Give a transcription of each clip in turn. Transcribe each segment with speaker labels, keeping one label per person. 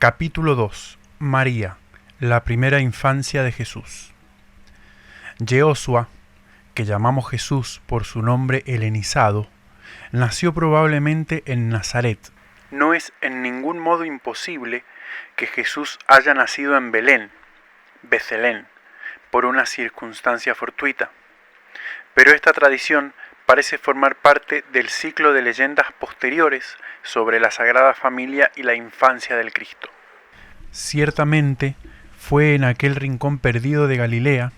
Speaker 1: Capítulo 2. María, la primera infancia de Jesús. Yehoshua, que llamamos Jesús por su nombre helenizado, nació probablemente en Nazaret. No es en ningún modo imposible que Jesús haya nacido en Belén, Betlén, por una circunstancia fortuita. Pero esta tradición parece formar parte del ciclo de leyendas posteriores sobre la Sagrada Familia y la infancia del Cristo. Ciertamente fue en aquel rincón perdido de Galilea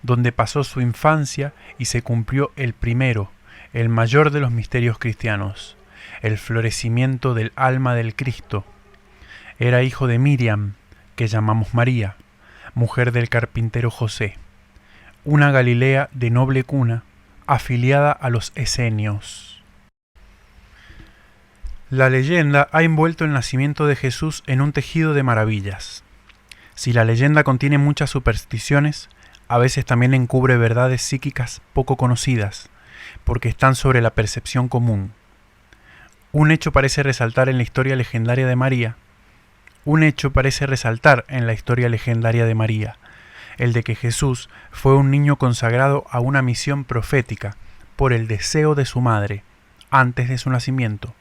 Speaker 1: donde pasó su infancia y se cumplió el primero, el mayor de los misterios cristianos, el florecimiento del alma del Cristo. Era hijo de Miriam, que llamamos María, mujer del carpintero José, una Galilea de noble cuna, afiliada a los esenios. La leyenda ha envuelto el nacimiento de Jesús en un tejido de maravillas. Si la leyenda contiene muchas supersticiones, a veces también encubre verdades psíquicas poco conocidas, porque están sobre la percepción común. Un hecho parece resaltar en la historia legendaria de María, el de que Jesús fue un niño consagrado a una misión profética por el deseo de su madre, antes de su nacimiento.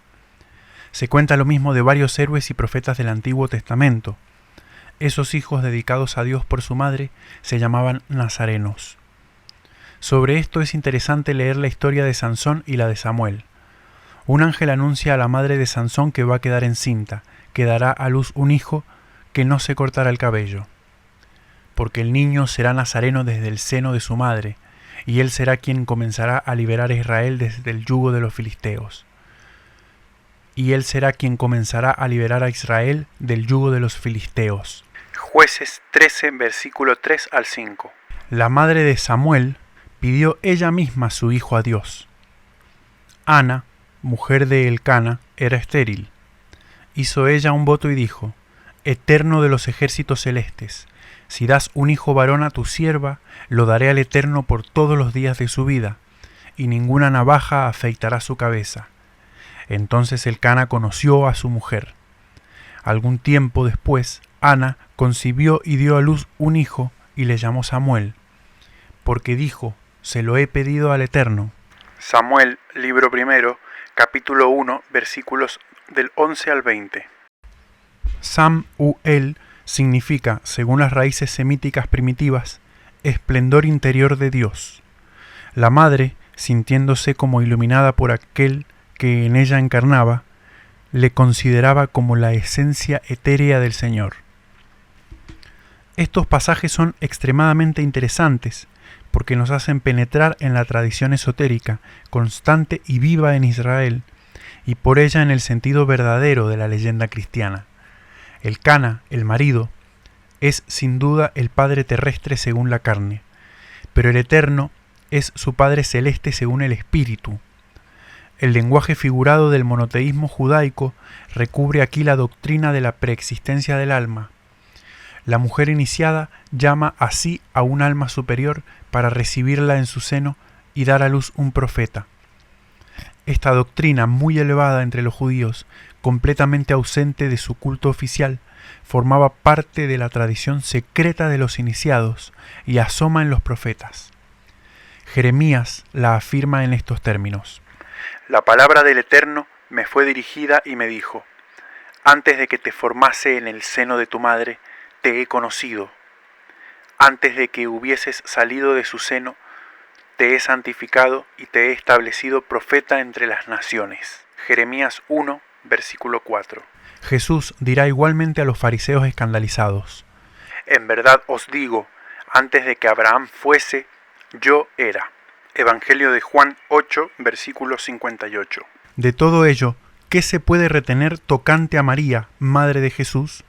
Speaker 1: Se cuenta lo mismo de varios héroes y profetas del Antiguo Testamento. Esos hijos dedicados a Dios por su madre se llamaban nazarenos. Sobre esto es interesante leer la historia de Sansón y la de Samuel. Un ángel anuncia a la madre de Sansón que va a quedar encinta, que dará a luz un hijo que no se cortará el cabello. Porque el niño será nazareno desde el seno de su madre, y él será quien comenzará a liberar a Israel desde el yugo de los filisteos. Jueces 13, versículo 3 al 5. La madre de Samuel pidió ella misma su hijo a Dios. Ana, mujer de Elcana, era estéril. Hizo ella un voto y dijo: Eterno de los ejércitos celestes, si das un hijo varón a tu sierva, lo daré al Eterno por todos los días de su vida, y ninguna navaja afeitará su cabeza. Entonces Elcana conoció a su mujer. Algún tiempo después, Ana concibió y dio a luz un hijo, y le llamó Samuel, porque dijo: se lo he pedido al Eterno. Samuel, libro primero, capítulo 1, versículos del 11 al 20. Sam-u-el significa, según las raíces semíticas primitivas, esplendor interior de Dios. La madre, sintiéndose como iluminada por aquel que en ella encarnaba, le consideraba como la esencia etérea del Señor. Estos pasajes son extremadamente interesantes porque nos hacen penetrar en la tradición esotérica, constante y viva en Israel, y por ella en el sentido verdadero de la leyenda cristiana. Elcana, el marido, es sin duda el padre terrestre según la carne, pero el Eterno es su padre celeste según el espíritu. El lenguaje figurado del monoteísmo judaico recubre aquí la doctrina de la preexistencia del alma. La mujer iniciada llama así a un alma superior para recibirla en su seno y dar a luz un profeta. Esta doctrina, muy elevada entre los judíos, completamente ausente de su culto oficial, formaba parte de la tradición secreta de los iniciados y asoma en los profetas. Jeremías la afirma en estos términos: La palabra del Eterno me fue dirigida y me dijo: antes de que te formase en el seno de tu madre, te he conocido. Antes de que hubieses salido de su seno, te he santificado y te he establecido profeta entre las naciones. Jeremías 1, versículo 4. Jesús dirá igualmente a los fariseos escandalizados: En verdad os digo, antes de que Abraham fuese, yo era. Evangelio de Juan 8, versículo 58. De todo ello, ¿qué se puede retener tocante a María, madre de Jesús?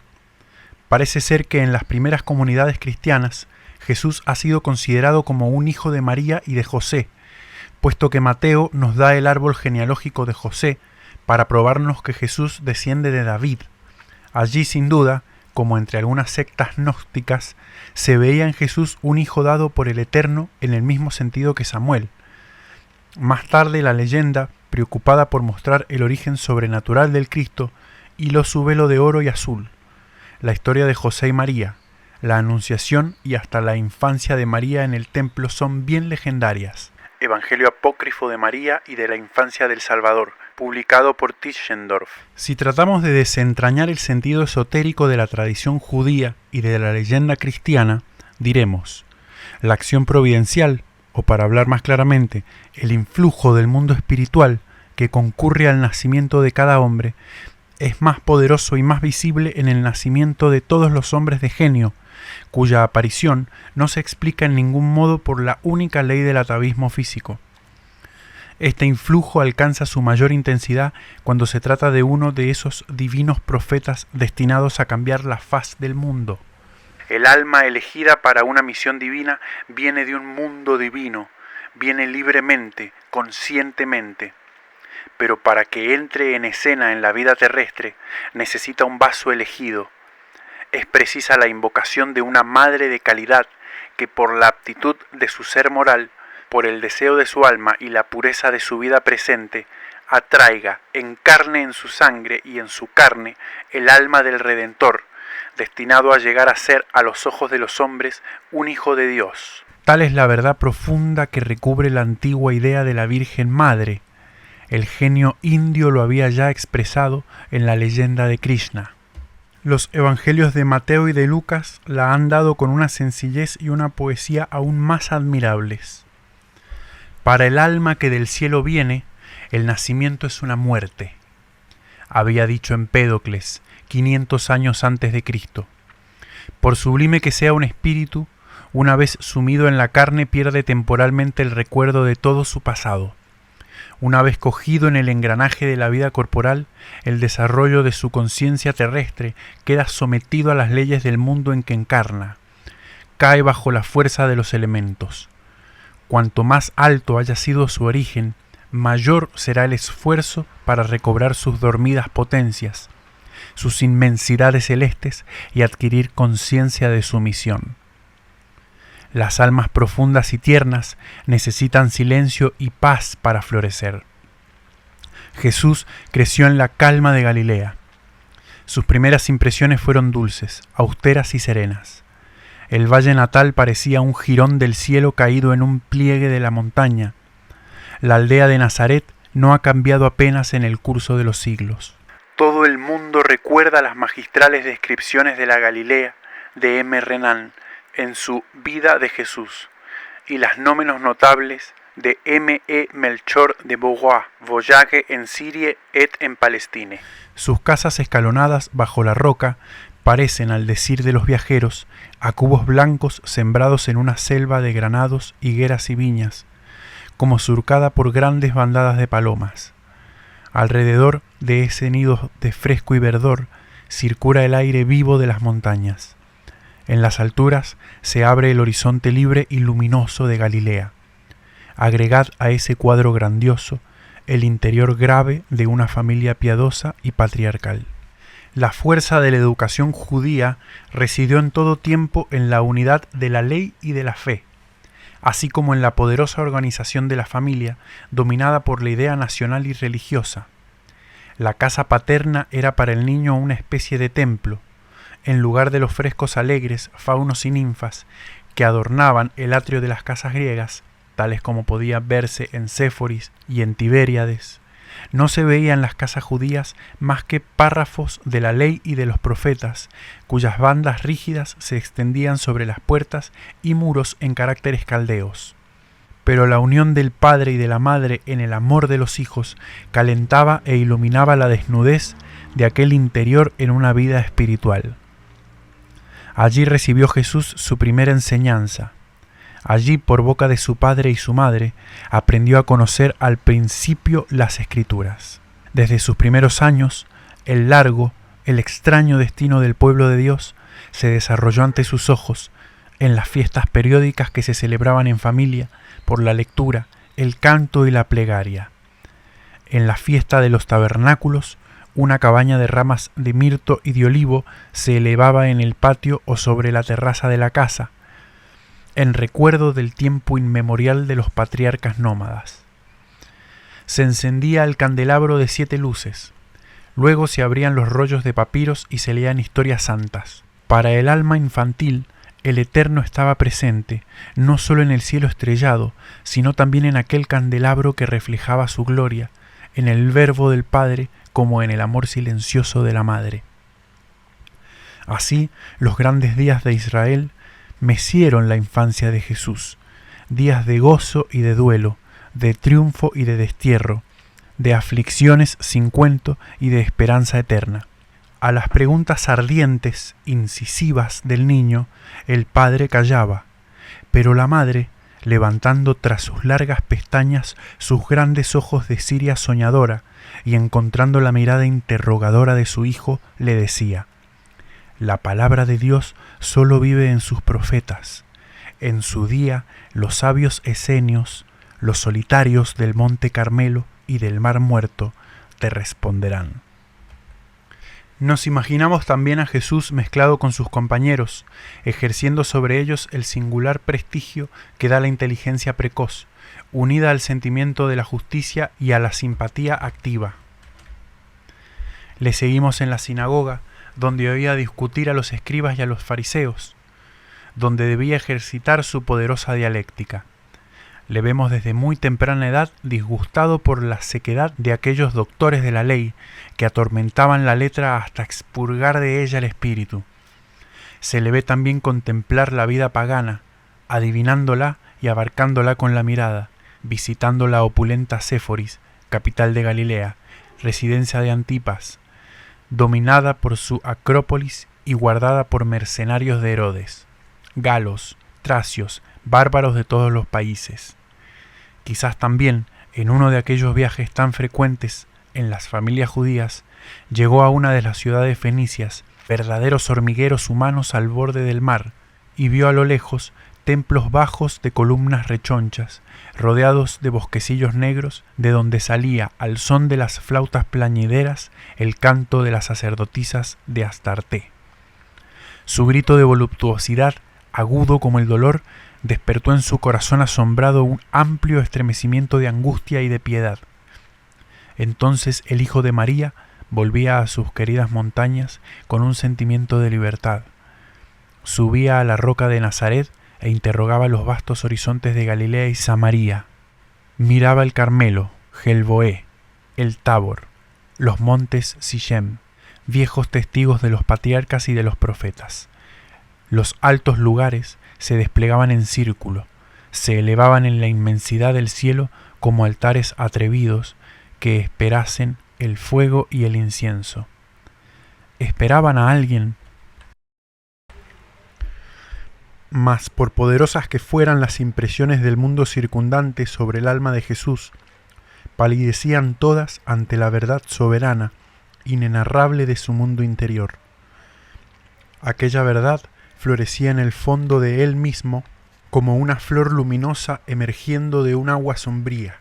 Speaker 1: Parece ser que en las primeras comunidades cristianas, Jesús ha sido considerado como un hijo de María y de José, puesto que Mateo nos da el árbol genealógico de José para probarnos que Jesús desciende de David. Allí, sin duda, como entre algunas sectas gnósticas, se veía en Jesús un hijo dado por el Eterno en el mismo sentido que Samuel. Más tarde la leyenda, preocupada por mostrar el origen sobrenatural del Cristo, hiló su velo de oro y azul. La historia de José y María, la Anunciación y hasta la infancia de María en el templo son bien legendarias. Evangelio apócrifo de María y de la infancia del Salvador, publicado por Tischendorf. Si tratamos de desentrañar el sentido esotérico de la tradición judía y de la leyenda cristiana, diremos: la acción providencial, o para hablar más claramente, el influjo del mundo espiritual que concurre al nacimiento de cada hombre, es más poderoso y más visible en el nacimiento de todos los hombres de genio, cuya aparición no se explica en ningún modo por la única ley del atavismo físico. Este influjo alcanza su mayor intensidad cuando se trata de uno de esos divinos profetas destinados a cambiar la faz del mundo. El alma elegida para una misión divina viene de un mundo divino, viene libremente, conscientemente. Pero para que entre en escena en la vida terrestre, necesita un vaso elegido. Es precisa la invocación de una madre de calidad que por la aptitud de su ser moral, por el deseo de su alma y la pureza de su vida presente, atraiga, encarne en su sangre y en su carne el alma del Redentor, destinado a llegar a ser a los ojos de los hombres un hijo de Dios. Tal es la verdad profunda que recubre la antigua idea de la Virgen Madre. El genio indio lo había ya expresado en la leyenda de Krishna. Los evangelios de Mateo y de Lucas la han dado con una sencillez y una poesía aún más admirables. Para el alma que del cielo viene, el nacimiento es una muerte, había dicho Empédocles 500 años antes de Cristo. Por sublime que sea un espíritu, una vez sumido en la carne pierde temporalmente el recuerdo de todo su pasado. Una vez cogido en el engranaje de la vida corporal, el desarrollo de su conciencia terrestre queda sometido a las leyes del mundo en que encarna. Cae bajo la fuerza de los elementos. Cuanto más alto haya sido su origen, mayor será el esfuerzo para recobrar sus dormidas potencias, sus inmensidades celestes y adquirir conciencia de su misión. Las almas profundas y tiernas necesitan silencio y paz para florecer. Jesús creció en la calma de Galilea. Sus primeras impresiones fueron dulces, austeras y serenas. El valle natal parecía un jirón del cielo caído en un pliegue de la montaña. La aldea de Nazaret no ha cambiado apenas en el curso de los siglos. Todo el mundo recuerda las magistrales descripciones de la Galilea de M. Renan en su Vida de Jesús, y las no menos notables de M. E. Melchor de Beauvoir, Voyage en Sirie et en Palestine. Sus casas escalonadas bajo la roca parecen, al decir de los viajeros, a cubos blancos sembrados en una selva de granados, higueras y viñas, como surcada por grandes bandadas de palomas. Alrededor de ese nido de fresco y verdor circula el aire vivo de las montañas. En las alturas se abre el horizonte libre y luminoso de Galilea. Agregad a ese cuadro grandioso el interior grave de una familia piadosa y patriarcal. La fuerza de la educación judía residió en todo tiempo en la unidad de la ley y de la fe, así como en la poderosa organización de la familia, dominada por la idea nacional y religiosa. La casa paterna era para el niño una especie de templo, en lugar de los frescos alegres, faunos y ninfas que adornaban el atrio de las casas griegas, tales como podía verse en Séforis y en Tiberíades. No se veía en las casas judías más que párrafos de la ley y de los profetas, cuyas bandas rígidas se extendían sobre las puertas y muros en caracteres caldeos. Pero la unión del padre y de la madre en el amor de los hijos calentaba e iluminaba la desnudez de aquel interior en una vida espiritual. Allí recibió Jesús su primera enseñanza. Allí, por boca de su padre y su madre, aprendió a conocer al principio las Escrituras. Desde sus primeros años, el largo, el extraño destino del pueblo de Dios se desarrolló ante sus ojos en las fiestas periódicas que se celebraban en familia por la lectura, el canto y la plegaria. En la fiesta de los tabernáculos, una cabaña de ramas de mirto y de olivo se elevaba en el patio o sobre la terraza de la casa, en recuerdo del tiempo inmemorial de los patriarcas nómadas. Se encendía el candelabro de 7 luces. Luego se abrían los rollos de papiros y se leían historias santas. Para el alma infantil, el Eterno estaba presente, no solo en el cielo estrellado, sino también en aquel candelabro que reflejaba su gloria, en el Verbo del Padre como en el amor silencioso de la Madre. Así, los grandes días de Israel mecieron la infancia de Jesús, días de gozo y de duelo, de triunfo y de destierro, de aflicciones sin cuento y de esperanza eterna. A las preguntas ardientes, incisivas del niño, el padre callaba, pero la madre, levantando tras sus largas pestañas sus grandes ojos de Siria soñadora y encontrando la mirada interrogadora de su hijo, le decía: la palabra de Dios solo vive en sus profetas. En su día, los sabios esenios, los solitarios del monte Carmelo y del mar muerto, te responderán. Nos imaginamos también a Jesús mezclado con sus compañeros, ejerciendo sobre ellos el singular prestigio que da la inteligencia precoz, unida al sentimiento de la justicia y a la simpatía activa. Le seguimos en la sinagoga, donde oía discutir a los escribas y a los fariseos, donde debía ejercitar su poderosa dialéctica. Le vemos desde muy temprana edad disgustado por la sequedad de aquellos doctores de la ley que atormentaban la letra hasta expurgar de ella el espíritu. Se le ve también contemplar la vida pagana, adivinándola y abarcándola con la mirada, visitando la opulenta Séforis, capital de Galilea, residencia de Antipas, dominada por su acrópolis y guardada por mercenarios de Herodes, galos, tracios, bárbaros de todos los países. Quizás también, en uno de aquellos viajes tan frecuentes en las familias judías, llegó a una de las ciudades fenicias, verdaderos hormigueros humanos al borde del mar, y vio a lo lejos templos bajos de columnas rechonchas, rodeados de bosquecillos negros, de donde salía, al son de las flautas plañideras, el canto de las sacerdotisas de Astarté. Su grito de voluptuosidad, agudo como el dolor, despertó en su corazón asombrado un amplio estremecimiento de angustia y de piedad. Entonces el Hijo de María volvía a sus queridas montañas con un sentimiento de libertad. Subía a la roca de Nazaret e interrogaba los vastos horizontes de Galilea y Samaria. Miraba el Carmelo, Gelboé, el Tabor, los montes Sichem, viejos testigos de los patriarcas y de los profetas. Los altos lugares se desplegaban en círculo, se elevaban en la inmensidad del cielo como altares atrevidos que esperasen el fuego y el incienso. Esperaban a alguien, mas por poderosas que fueran las impresiones del mundo circundante sobre el alma de Jesús, palidecían todas ante la verdad soberana, inenarrable de su mundo interior. Aquella verdad florecía en el fondo de él mismo como una flor luminosa emergiendo de un agua sombría.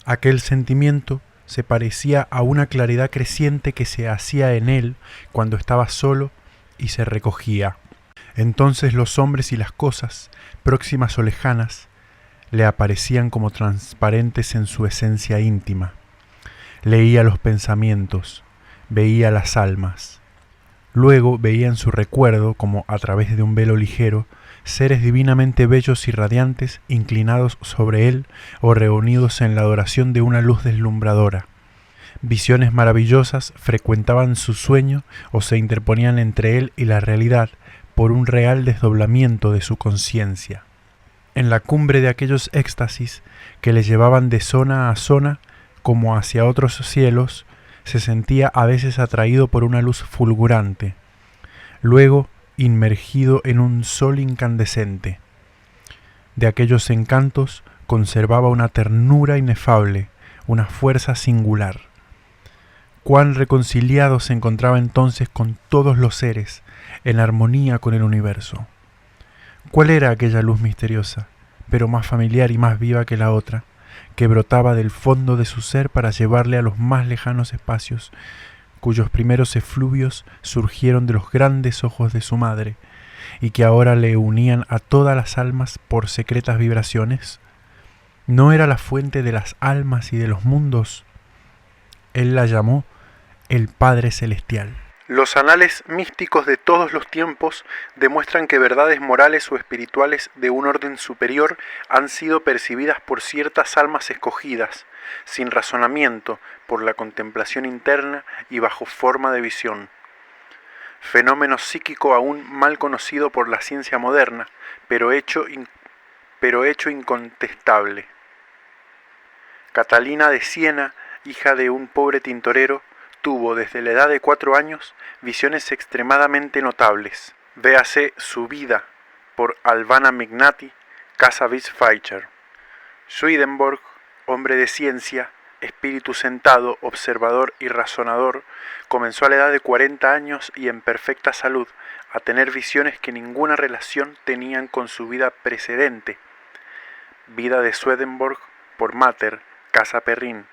Speaker 1: Aquel sentimiento se parecía a una claridad creciente que se hacía en él cuando estaba solo y se recogía. Entonces los hombres y las cosas, próximas o lejanas, le aparecían como transparentes en su esencia íntima. Leía los pensamientos, veía las almas. Luego veía en su recuerdo, como a través de un velo ligero, seres divinamente bellos y radiantes inclinados sobre él o reunidos en la adoración de una luz deslumbradora. Visiones maravillosas frecuentaban su sueño o se interponían entre él y la realidad por un real desdoblamiento de su conciencia. En la cumbre de aquellos éxtasis que le llevaban de zona a zona como hacia otros cielos, se sentía a veces atraído por una luz fulgurante, luego inmergido en un sol incandescente. De aquellos encantos conservaba una ternura inefable, una fuerza singular. Cuán reconciliado se encontraba entonces con todos los seres, en armonía con el universo. ¿Cuál era aquella luz misteriosa, pero más familiar y más viva que la otra, que brotaba del fondo de su ser para llevarle a los más lejanos espacios, cuyos primeros efluvios surgieron de los grandes ojos de su madre, y que ahora le unían a todas las almas por secretas vibraciones? ¿No era la fuente de las almas y de los mundos? Él la llamó el Padre Celestial. Los anales místicos de todos los tiempos demuestran que verdades morales o espirituales de un orden superior han sido percibidas por ciertas almas escogidas, sin razonamiento, por la contemplación interna y bajo forma de visión. Fenómeno psíquico aún mal conocido por la ciencia moderna, pero hecho incontestable. Catalina de Siena, hija de un pobre tintorero, tuvo desde la edad de 4 años visiones extremadamente notables. Véase Su vida por Albana Mignati, Casa Wiesfeicher. Swedenborg, hombre de ciencia, espíritu sentado, observador y razonador, comenzó a la edad de 40 años y en perfecta salud a tener visiones que ninguna relación tenían con su vida precedente. Vida de Swedenborg por Mater, Casa Perrin.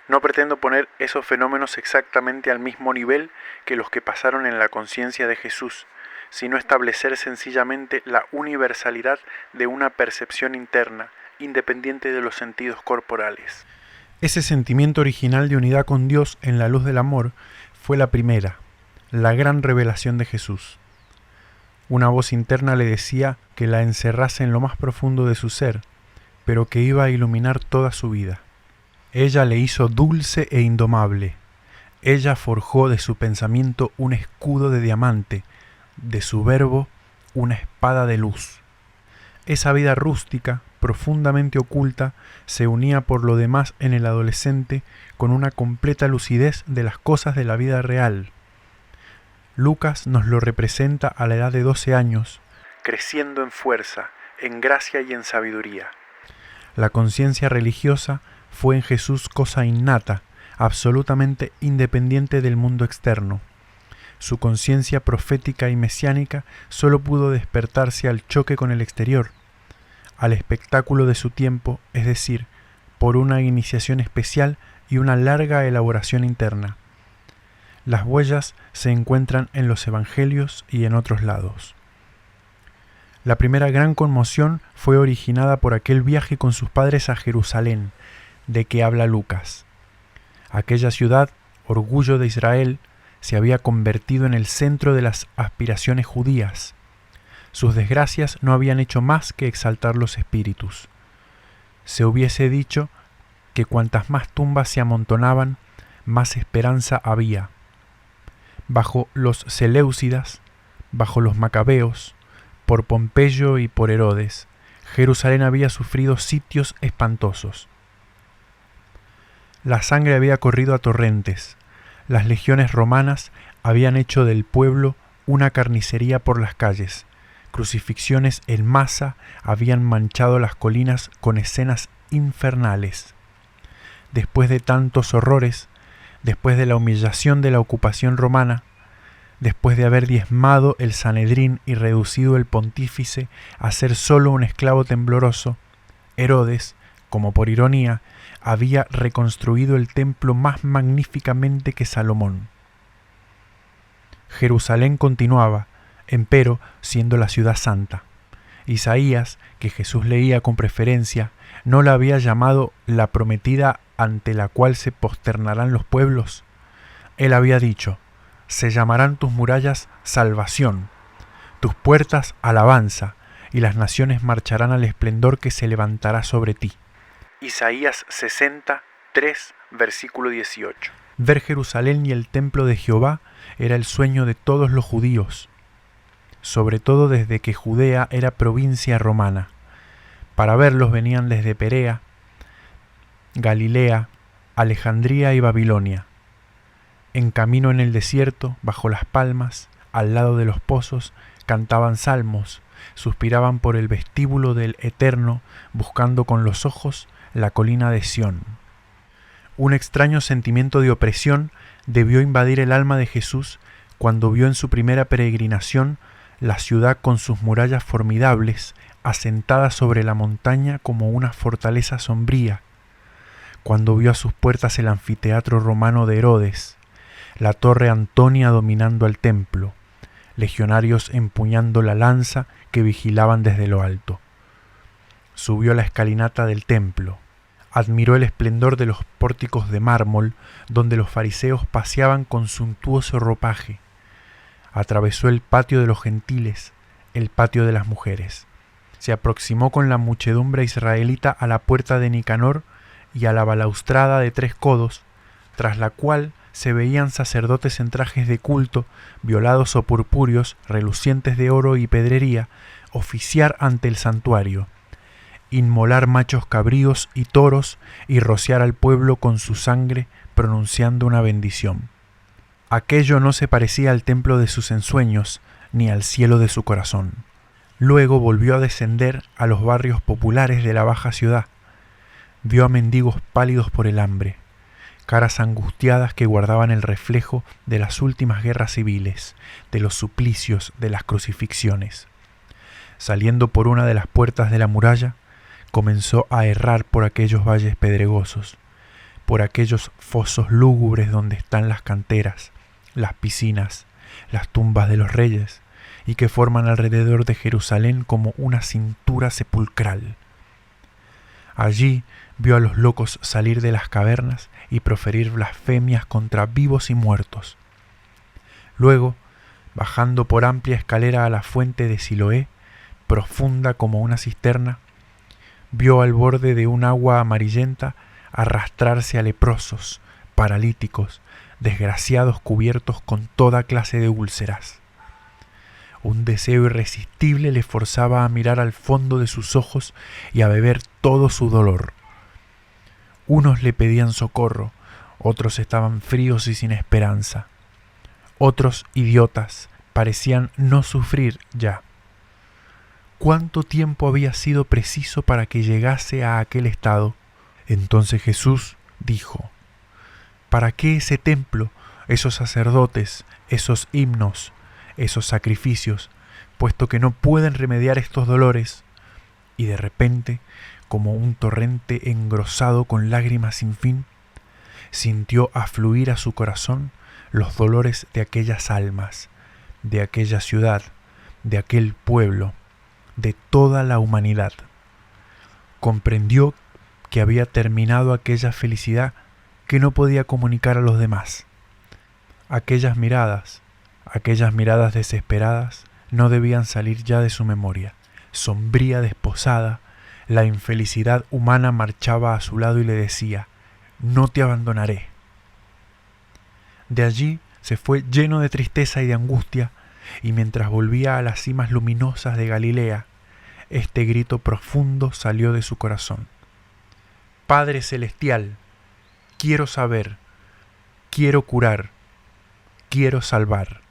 Speaker 1: No pretendo poner esos fenómenos exactamente al mismo nivel que los que pasaron en la conciencia de Jesús, sino establecer sencillamente la universalidad de una percepción interna, independiente de los sentidos corporales. Ese sentimiento original de unidad con Dios en la luz del amor fue la primera, la gran revelación de Jesús. Una voz interna le decía que la encerrase en lo más profundo de su ser, pero que iba a iluminar toda su vida. Ella le hizo dulce e indomable. Ella forjó de su pensamiento un escudo de diamante, de su verbo una espada de luz. Esa vida rústica, profundamente oculta, se unía por lo demás en el adolescente con una completa lucidez de las cosas de la vida real. Lucas nos lo representa a la edad de 12 años, creciendo en fuerza, en gracia y en sabiduría. La conciencia religiosa fue en Jesús cosa innata, absolutamente independiente del mundo externo. Su conciencia profética y mesiánica solo pudo despertarse al choque con el exterior, al espectáculo de su tiempo, es decir, por una iniciación especial y una larga elaboración interna. Las huellas se encuentran en los evangelios y en otros lados. La primera gran conmoción fue originada por aquel viaje con sus padres a Jerusalén, de que habla Lucas. Aquella ciudad, orgullo de Israel, se había convertido en el centro de las aspiraciones judías. Sus desgracias no habían hecho más que exaltar los espíritus. Se hubiese dicho que cuantas más tumbas se amontonaban, más esperanza había. Bajo los Seleucidas, bajo los Macabeos, por Pompeyo y por Herodes, Jerusalén había sufrido sitios espantosos. La sangre había corrido a torrentes. Las legiones romanas habían hecho del pueblo una carnicería por las calles. Crucifixiones en masa habían manchado las colinas con escenas infernales. Después de tantos horrores, después de la humillación de la ocupación romana, después de haber diezmado el Sanedrín y reducido el pontífice a ser solo un esclavo tembloroso, Herodes, como por ironía, había reconstruido el templo más magníficamente que Salomón. Jerusalén continuaba, empero, siendo la ciudad santa. Isaías, que Jesús leía con preferencia, ¿no la había llamado la prometida ante la cual se posternarán los pueblos? Él había dicho: se llamarán tus murallas salvación, tus puertas alabanza, y las naciones marcharán al esplendor que se levantará sobre ti. Isaías 60, 3, versículo 18. Ver Jerusalén y el templo de Jehová era el sueño de todos los judíos, sobre todo desde que Judea era provincia romana. Para verlos venían desde Perea, Galilea, Alejandría y Babilonia. En camino en el desierto, bajo las palmas, al lado de los pozos, cantaban salmos, suspiraban por el vestíbulo del Eterno, buscando con los ojos la colina de Sión. Un extraño sentimiento de opresión debió invadir el alma de Jesús cuando vio en su primera peregrinación la ciudad con sus murallas formidables, asentada sobre la montaña como una fortaleza sombría, cuando vio a sus puertas el anfiteatro romano de Herodes, la torre Antonia dominando al templo, legionarios empuñando la lanza que vigilaban desde lo alto. Subió la escalinata del templo. Admiró el esplendor de los pórticos de mármol, donde los fariseos paseaban con suntuoso ropaje. Atravesó el patio de los gentiles, el patio de las mujeres. Se aproximó con la muchedumbre israelita a la puerta de Nicanor y a la balaustrada de 3 codos, tras la cual se veían sacerdotes en trajes de culto, violados o purpúreos, relucientes de oro y pedrería, oficiar ante el santuario, inmolar machos cabríos y toros y rociar al pueblo con su sangre, pronunciando una bendición. Aquello no se parecía al templo de sus ensueños, ni al cielo de su corazón. Luego volvió a descender a los barrios populares de la baja ciudad. Vio a mendigos pálidos por el hambre, caras angustiadas que guardaban el reflejo de las últimas guerras civiles, de los suplicios, de las crucifixiones. Saliendo por una de las puertas de la muralla, comenzó a errar por aquellos valles pedregosos, por aquellos fosos lúgubres donde están las canteras, las piscinas, las tumbas de los reyes, y que forman alrededor de Jerusalén como una cintura sepulcral. Allí vio a los locos salir de las cavernas y proferir blasfemias contra vivos y muertos. Luego, bajando por amplia escalera a la fuente de Siloé, profunda como una cisterna, vio al borde de un agua amarillenta arrastrarse a leprosos, paralíticos, desgraciados cubiertos con toda clase de úlceras. Un deseo irresistible le forzaba a mirar al fondo de sus ojos y a beber todo su dolor. Unos le pedían socorro, otros estaban fríos y sin esperanza. Otros, idiotas, parecían no sufrir ya. ¿Cuánto tiempo había sido preciso para que llegase a aquel estado? Entonces Jesús dijo: ¿para qué ese templo, esos sacerdotes, esos himnos, esos sacrificios, puesto que no pueden remediar estos dolores? Y de repente, como un torrente engrosado con lágrimas sin fin, sintió afluir a su corazón los dolores de aquellas almas, de aquella ciudad, de aquel pueblo, de toda la humanidad. Comprendió que había terminado aquella felicidad que no podía comunicar a los demás. Aquellas miradas desesperadas, no debían salir ya de su memoria. Sombría, desposada, la infelicidad humana marchaba a su lado y le decía: no te abandonaré. De allí se fue lleno de tristeza y de angustia, y mientras volvía a las cimas luminosas de Galilea, este grito profundo salió de su corazón: Padre Celestial, quiero saber, quiero curar, quiero salvar.